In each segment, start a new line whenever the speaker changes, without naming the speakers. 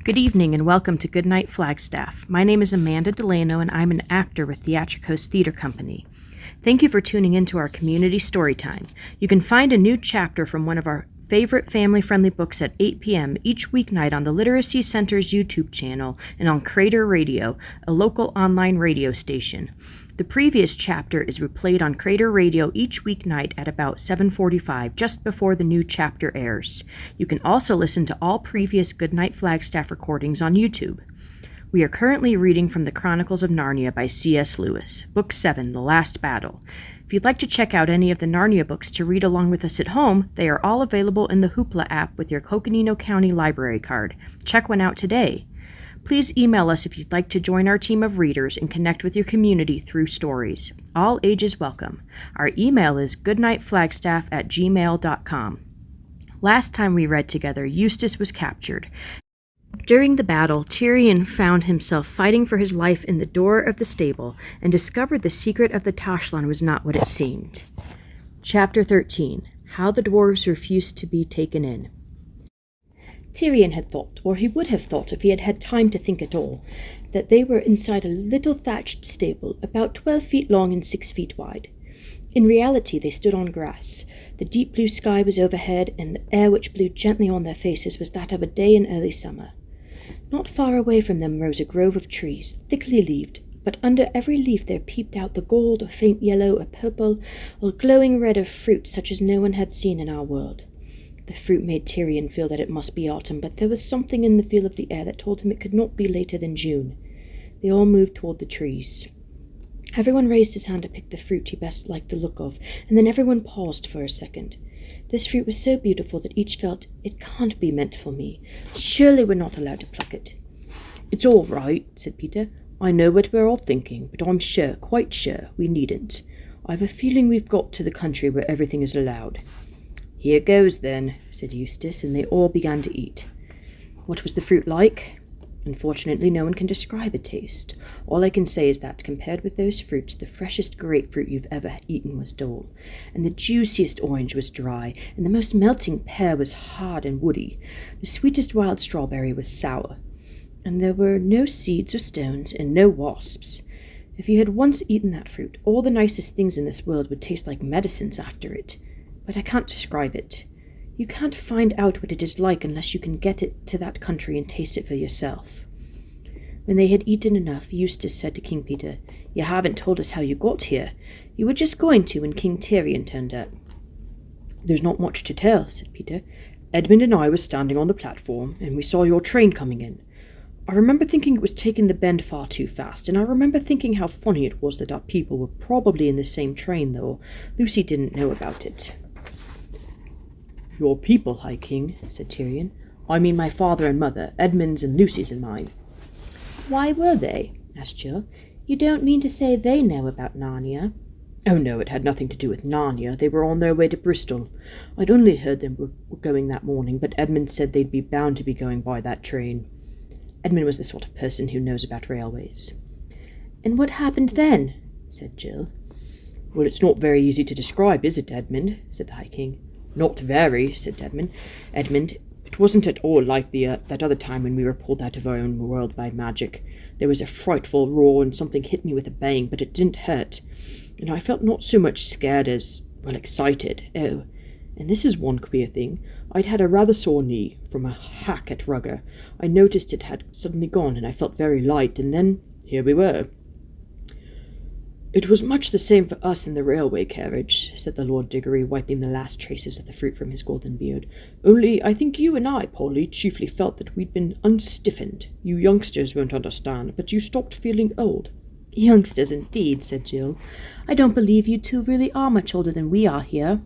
Good evening and welcome to Goodnight Flagstaff. My name is Amanda Delano and I'm an actor with Theatricos Theater Company. Thank you for tuning in to our community story time. You can find a new chapter from one of our favorite family-friendly books at 8 p.m. each weeknight on the Literacy Center's YouTube channel and on Crater Radio, a local online radio station. The previous chapter is replayed on Crater Radio each weeknight at about 7:45, just before the new chapter airs. You can also listen to all previous Goodnight Flagstaff recordings on YouTube. We are currently reading from the Chronicles of Narnia by C.S. Lewis, Book 7, The Last Battle. If you'd like to check out any of the Narnia books to read along with us at home, they are all available in the Hoopla app with your Coconino County Library card. Check one out today. Please email us if you'd like to join our team of readers and connect with your community through stories. All ages welcome. Our email is goodnightflagstaff@gmail.com. Last time we read together, Eustace was captured. During the battle, Tyrion found himself fighting for his life in the door of the stable and discovered the secret of the Tashlan was not what it seemed. Chapter 13. How the Dwarves Refused to be Taken In. Tyrion had thought, or he would have thought if he had had time to think at all, that they were inside a little thatched stable about 12 feet long and 6 feet wide. In reality, they stood on grass. The deep blue sky was overhead, and the air which blew gently on their faces was that of a day in early summer. Not far away from them rose a grove of trees, thickly leaved, but under every leaf there peeped out the gold, or faint yellow, or purple, or glowing red of fruit such as no one had seen in our world. The fruit made Tyrion feel that it must be autumn, but there was something in the feel of the air that told him it could not be later than June. They all moved toward the trees. Everyone raised his hand to pick the fruit he best liked the look of, and then everyone paused for a second. This fruit was so beautiful that each felt, "It can't be meant for me. Surely we're not allowed to pluck it." "It's all right," said Peter. "I know what we're all thinking, but I'm sure, quite sure, we needn't. I've a feeling we've got to the country where everything is allowed." "Here goes, then," said Eustace, and they all began to eat. What was the fruit like? Unfortunately, no one can describe a taste. All I can say is that, compared with those fruits, the freshest grapefruit you've ever eaten was dull, and the juiciest orange was dry, and the most melting pear was hard and woody. The sweetest wild strawberry was sour, and there were no seeds or stones, and no wasps. If you had once eaten that fruit, all the nicest things in this world would taste like medicines after it. But I can't describe it. You can't find out what it is like unless you can get it to that country and taste it for yourself. When they had eaten enough, Eustace said to King Peter, "You haven't told us how you got here. You were just going to when King Tyrion turned up." "There's not much to tell," said Peter. "Edmund and I were standing on the platform, and we saw your train coming in. I remember thinking it was taking the bend far too fast, and I remember thinking how funny it was that our people were probably in the same train, though Lucy didn't know about it." "Your people, High King," said Tyrion. "I mean my father and mother, Edmund's and Lucy's and mine." "Why were they?" asked Jill. "You don't mean to say they know about Narnia?" "Oh, no, it had nothing to do with Narnia. They were on their way to Bristol. I'd only heard them were going that morning, but Edmund said they'd be bound to be going by that train." Edmund was the sort of person who knows about railways. "And what happened then?" said Jill. "Well, it's not very easy to describe, is it, Edmund?" said the High King. "Not very," said Edmund. "It wasn't at all like that other time when we were pulled out of our own world by magic. There was a frightful roar and something hit me with a bang, but it didn't hurt. And I felt not so much scared as, well, excited. Oh, and this is one queer thing. I'd had a rather sore knee from a hack at Rugger. I noticed it had suddenly gone, and I felt very light, and then here we were." "It was much the same for us in the railway carriage," said the Lord Diggory, wiping the last traces of the fruit from his golden beard. "Only I think you and I, Polly, chiefly felt that we'd been unstiffened. You youngsters won't understand, but you stopped feeling old." "Youngsters, indeed," said Jill. "I don't believe you two really are much older than we are here."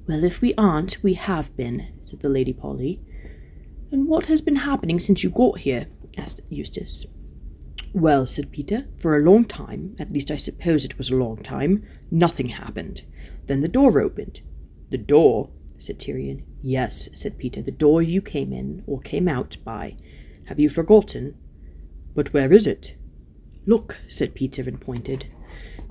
"Well, if we aren't, we have been," said the Lady Polly. "And what has been happening since you got here?" asked Eustace. "Well," said Peter, "for a long time, at least I suppose it was a long time, nothing happened. Then the door opened." "The door?" said Tyrion. "Yes," said Peter, "the door you came in, or came out, by. Have you forgotten?" "But where is it?" "Look," said Peter, and pointed.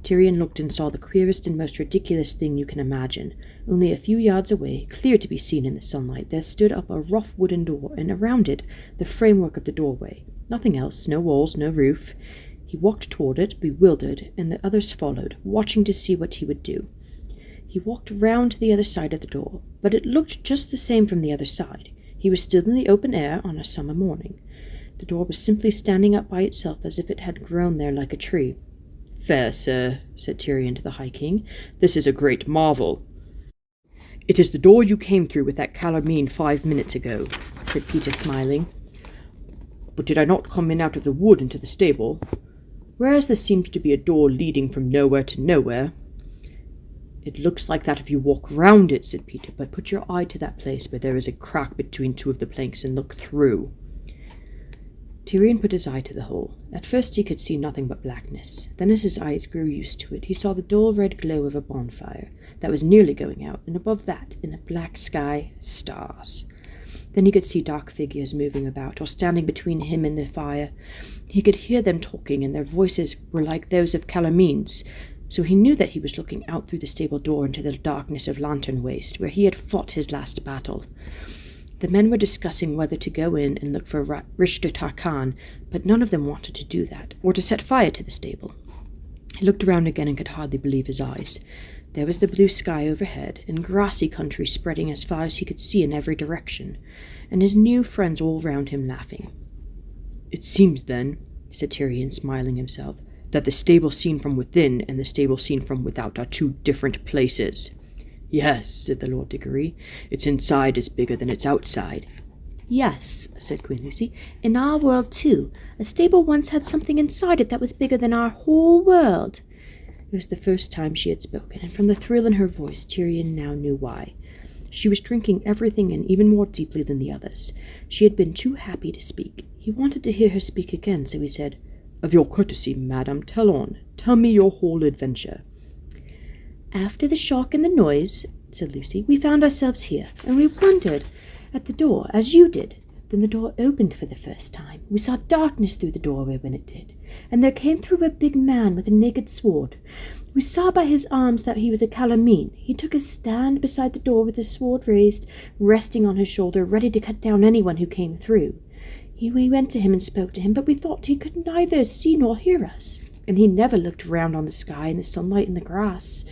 Tyrion looked and saw the queerest and most ridiculous thing you can imagine. Only a few yards away, clear to be seen in the sunlight, there stood up a rough wooden door, and around it the framework of the doorway. Nothing else, no walls, no roof. He walked toward it, bewildered, and the others followed, watching to see what he would do. He walked round to the other side of the door, but it looked just the same from the other side. He was still in the open air on a summer morning. The door was simply standing up by itself as if it had grown there like a tree. "Fair sir," said Tyrion to the High King, "this is a great marvel." "It is the door you came through with that calamine 5 minutes ago," said Peter, smiling. "But did I not come in out of the wood into the stable? Whereas there seems to be a door leading from nowhere to nowhere." "It looks like that if you walk round it," said Peter, "but put your eye to that place where there is a crack between two of the planks and look through." Tyrion put his eye to the hole. At first he could see nothing but blackness. Then as his eyes grew used to it, he saw the dull red glow of a bonfire that was nearly going out, and above that, in a black sky, stars. Then he could see dark figures moving about, or standing between him and the fire. He could hear them talking, and their voices were like those of Calamine's, so he knew that he was looking out through the stable door into the darkness of Lantern Waste, where he had fought his last battle. The men were discussing whether to go in and look for Rishta Tarkan, but none of them wanted to do that, or to set fire to the stable. He looked around again and could hardly believe his eyes. There was the blue sky overhead, and grassy country spreading as far as he could see in every direction, and his new friends all round him laughing. "It seems, then," said Tyrion, smiling himself, "that the stable seen from within and the stable seen from without are two different places." "Yes," said the Lord Diggory, "its inside is bigger than its outside." "Yes," said Queen Lucy, "in our world too. A stable once had something inside it that was bigger than our whole world." It was the first time she had spoken, and from the thrill in her voice, Tyrion now knew why. She was drinking everything in even more deeply than the others. She had been too happy to speak. He wanted to hear her speak again, so he said, "Of your courtesy, madam, tell on. Tell me your whole adventure." "After the shock and the noise," said Lucy, "we found ourselves here, and we wondered at the door, as you did. Then the door opened for the first time. We saw darkness through the doorway when it did, and there came through a big man with a naked sword. We saw by his arms that he was a Calamine. He took his stand beside the door with his sword raised, resting on his shoulder, ready to cut down anyone who came through. We went to him and spoke to him, but we thought he could neither see nor hear us, and he never looked round on the sky and the sunlight and the grass.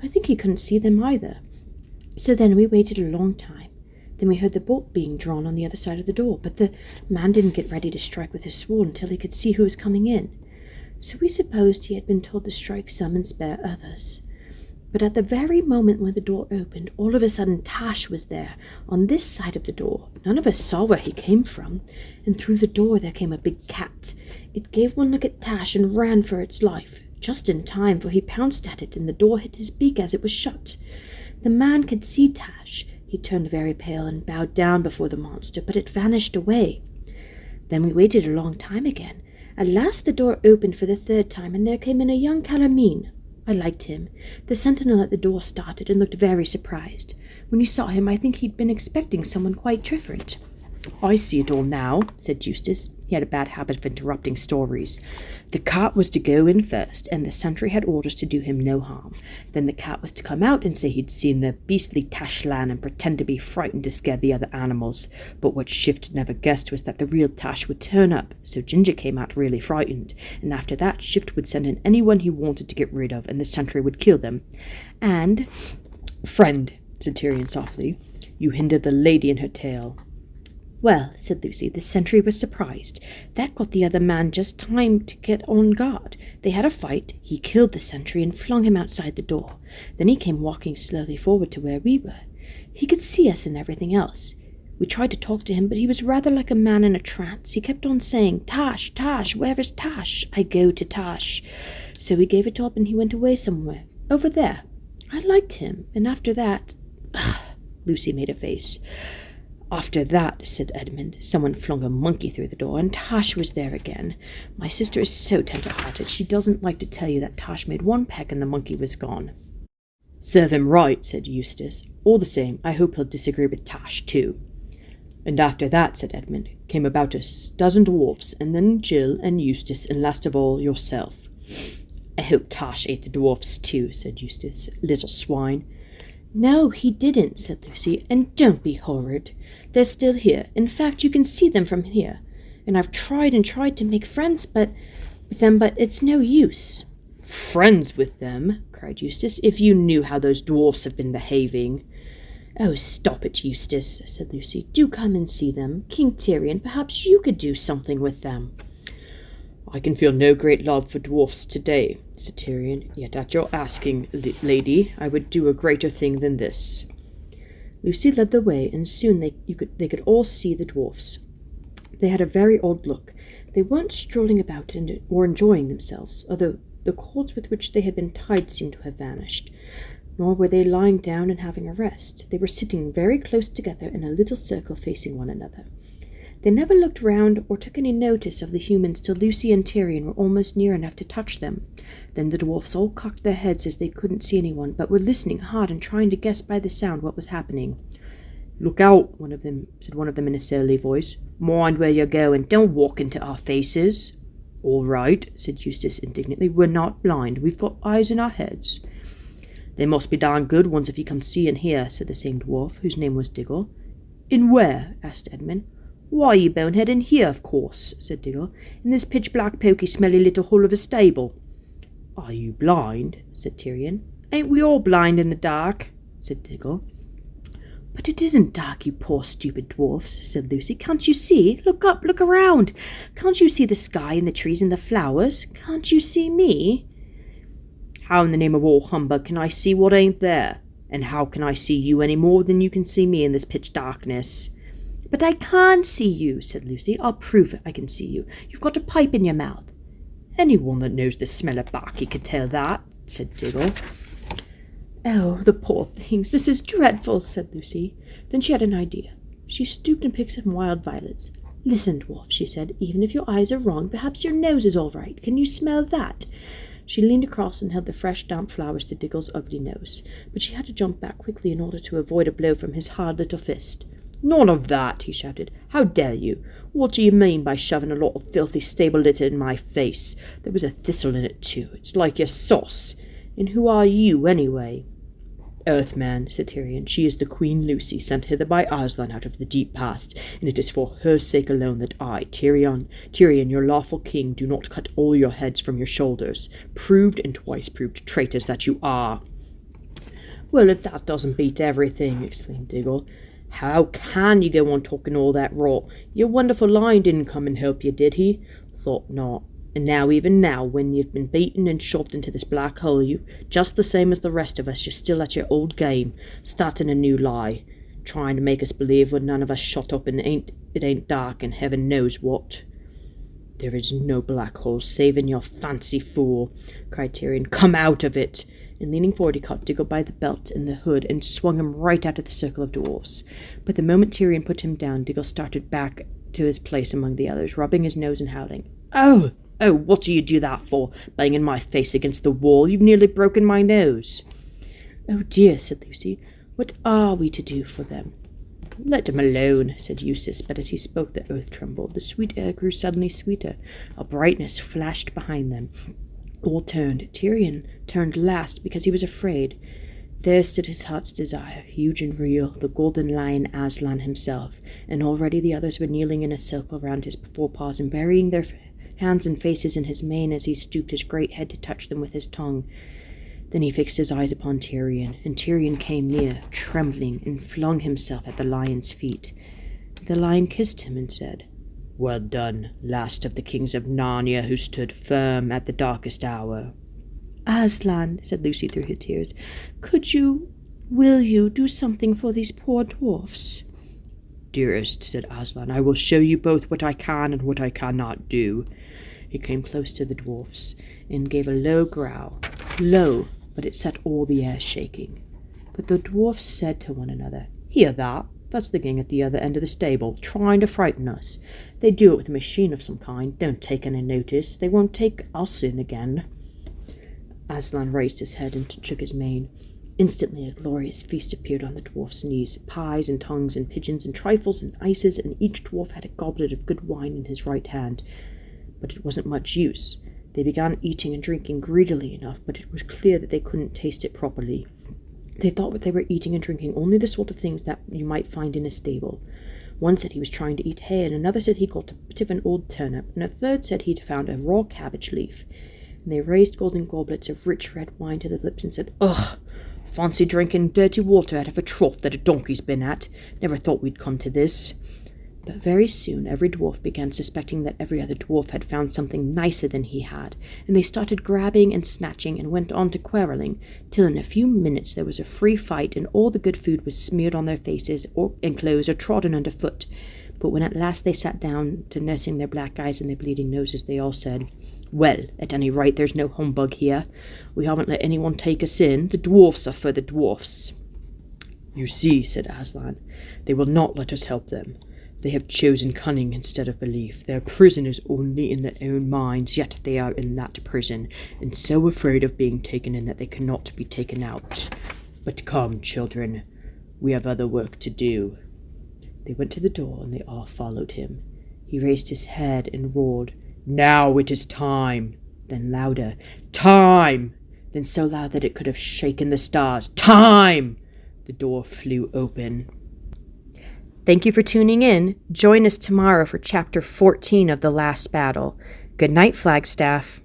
I think he couldn't see them either. So then we waited a long time. Then we heard the bolt being drawn on the other side of the door, but the man didn't get ready to strike with his sword until he could see who was coming in. So we supposed he had been told to strike some and spare others. But at the very moment when the door opened, all of a sudden Tash was there, on this side of the door. None of us saw where he came from, and through the door there came a big cat. It gave one look at Tash and ran for its life, just in time, for he pounced at it, and the door hit his beak as it was shut. The man could see Tash. He turned very pale and bowed down before the monster, but it vanished away. Then we waited a long time again. At last the door opened for the third time, and there came in a young Calamine. I liked him. The sentinel at the door started and looked very surprised. When he saw him, I think he'd been expecting someone quite different. "I see it all now," said Eustace. He had a bad habit of interrupting stories. "The cat was to go in first, and the sentry had orders to do him no harm. Then the cat was to come out and say he'd seen the beastly Tashlan and pretend to be frightened to scare the other animals. But what Shift never guessed was that the real Tash would turn up, so Ginger came out really frightened. And after that, Shift would send in anyone he wanted to get rid of, and the sentry would kill them. And—" "Friend," said Tyrion softly, "you hindered the lady in her tale." "Well," said Lucy, "the sentry was surprised. That got the other man just time to get on guard. They had a fight. He killed the sentry and flung him outside the door. Then he came walking slowly forward to where we were. He could see us and everything else. We tried to talk to him, but he was rather like a man in a trance. He kept on saying, 'Tash, Tash, where is Tash? I go to Tash.' So we gave it up and he went away somewhere. Over there. I liked him, and after that—" Lucy made a face. "After that," said Edmund, "someone flung a monkey through the door, and Tash was there again. My sister is so tender-hearted, she doesn't like to tell you that Tash made one peck and the monkey was gone." "Serve him right," said Eustace. "All the same, I hope he'll disagree with Tash, too." "And after that," said Edmund, "came about a dozen dwarfs, and then Jill and Eustace, and last of all, yourself." I hope Tosh ate the dwarfs too, said Eustace. Little swine. No, he didn't, said Lucy, and don't be horrid. They're still here. In fact, you can see them from here. And I've tried and tried to make friends with them, but it's no use. Friends with them? Cried Eustace. If you knew how those dwarfs have been behaving. Oh, stop it, Eustace, said Lucy. Do come and see them. King Tyrion, perhaps you could do something with them. I can feel no great love for dwarfs today, said Tyrion. Yet at your asking, lady, I would do a greater thing than this. Lucy led the way, and soon they could all see the dwarfs. They had a very odd look. They weren't strolling about or enjoying themselves, although the cords with which they had been tied seemed to have vanished. Nor were they lying down and having a rest. They were sitting very close together in a little circle facing one another. They never looked round or took any notice of the humans till Lucy and Tyrion were almost near enough to touch them. Then the dwarfs all cocked their heads as they couldn't see anyone, but were listening hard and trying to guess by the sound what was happening. Look out, said one of them in a surly voice. Mind where you're going, don't walk into our faces. All right, said Eustace indignantly. We're not blind, we've got eyes in our heads. They must be darn good ones if you can see and hear, said the same dwarf, whose name was Diggle. In where? Asked Edmund. Why, you bonehead, in here, of course, said Diggle, in this pitch-black, poky, smelly little hole of a stable. Are you blind? Said Tyrion. Ain't we all blind in the dark? Said Diggle. But it isn't dark, you poor stupid dwarfs, said Lucy. Can't you see? Look up, look around. Can't you see the sky and the trees and the flowers? Can't you see me? How in the name of all humbug can I see what ain't there? And how can I see you any more than you can see me in this pitch darkness? But I can't see you, said Lucy. I'll prove it I can see you. You've got a pipe in your mouth. Anyone that knows the smell of baccy could tell that, said Diggle. Oh, the poor things, this is dreadful, said Lucy. Then she had an idea. She stooped and picked some wild violets. Listen, dwarf, she said, even if your eyes are wrong, perhaps your nose is all right. Can you smell that? She leaned across and held the fresh, damp flowers to Diggle's ugly nose, but she had to jump back quickly in order to avoid a blow from his hard little fist. None of that, he shouted. How dare you? What do you mean by shoving a lot of filthy stable litter in my face? There was a thistle in it, too. It's like your sauce. And who are you, anyway? Earthman, said Tyrion. She is the Queen Lucy, sent hither by Aslan out of the deep past, and it is for her sake alone that I, Tyrion, your lawful king, do not cut all your heads from your shoulders. Proved and twice proved traitors that you are. Well, if that doesn't beat everything, exclaimed Diggle. How can you go on talking all that rot? Your wonderful lion didn't come and help you, did he? Thought not. And now, even now, when you've been beaten and shoved into this black hole, you, just the same as the rest of us, you're still at your old game, starting a new lie, trying to make us believe we're none of us shot up and it ain't dark and heaven knows what. There is no black hole, save in your fancy, fool, cried Tyrion. Come out of it! And leaning forward, he caught Diggle by the belt and the hood and swung him right out of the circle of dwarfs. But the moment Tyrion put him down, Diggle started back to his place among the others, rubbing his nose and howling. Oh, what do you do that for, banging my face against the wall? You've nearly broken my nose. Oh dear, said Lucy. What are we to do for them? Let them alone, said Eustace, but as he spoke the earth trembled. The sweet air grew suddenly sweeter. A brightness flashed behind them. All turned. Tyrion turned last because he was afraid. There stood his heart's desire, huge and real, the golden lion Aslan himself, and already the others were kneeling in a circle round his forepaws and burying their hands and faces in his mane as he stooped his great head to touch them with his tongue. Then he fixed his eyes upon Tyrion, and Tyrion came near, trembling, and flung himself at the lion's feet. The lion kissed him and said, Well done, last of the kings of Narnia who stood firm at the darkest hour. Aslan, said Lucy through her tears, will you do something for these poor dwarfs? Dearest, said Aslan, I will show you both what I can and what I cannot do. He came close to the dwarfs and gave a low growl. Low, but it set all the air shaking. But the dwarfs said to one another, Hear that? That's the king at the other end of the stable, trying to frighten us. They do it with a machine of some kind. Don't take any notice. They won't take us in again. Aslan raised his head and shook his mane. Instantly a glorious feast appeared on the dwarfs' knees, pies and tongues and pigeons and trifles and ices, and each dwarf had a goblet of good wine in his right hand. But it wasn't much use. They began eating and drinking greedily enough, but it was clear that they couldn't taste it properly. They thought that they were eating and drinking only the sort of things that you might find in a stable. One said he was trying to eat hay, and another said he got a bit of an old turnip, and a third said he'd found a raw cabbage leaf. And they raised golden goblets of rich red wine to their lips and said, "Ugh, fancy drinking dirty water out of a trough that a donkey's been at. Never thought we'd come to this." But very soon every dwarf began suspecting that every other dwarf had found something nicer than he had, and they started grabbing and snatching and went on to quarrelling, till in a few minutes there was a free fight and all the good food was smeared on their faces and clothes or trodden underfoot. But when at last they sat down to nursing their black eyes and their bleeding noses, they all said, "Well, at any rate, there's no humbug here. We haven't let anyone take us in. The dwarfs are for the dwarfs." "You see," said Aslan, "they will not let us help them. They have chosen cunning instead of belief. They are prisoners only in their own minds, yet they are in that prison, and so afraid of being taken in that they cannot be taken out. But come, children, we have other work to do." They went to the door, and they all followed him. He raised his head and roared, "Now it is time!" Then louder, "Time!" Then so loud that it could have shaken the stars, "Time!" The door flew open. Thank you for tuning in. Join us tomorrow for Chapter 14 of The Last Battle. Good night, Flagstaff.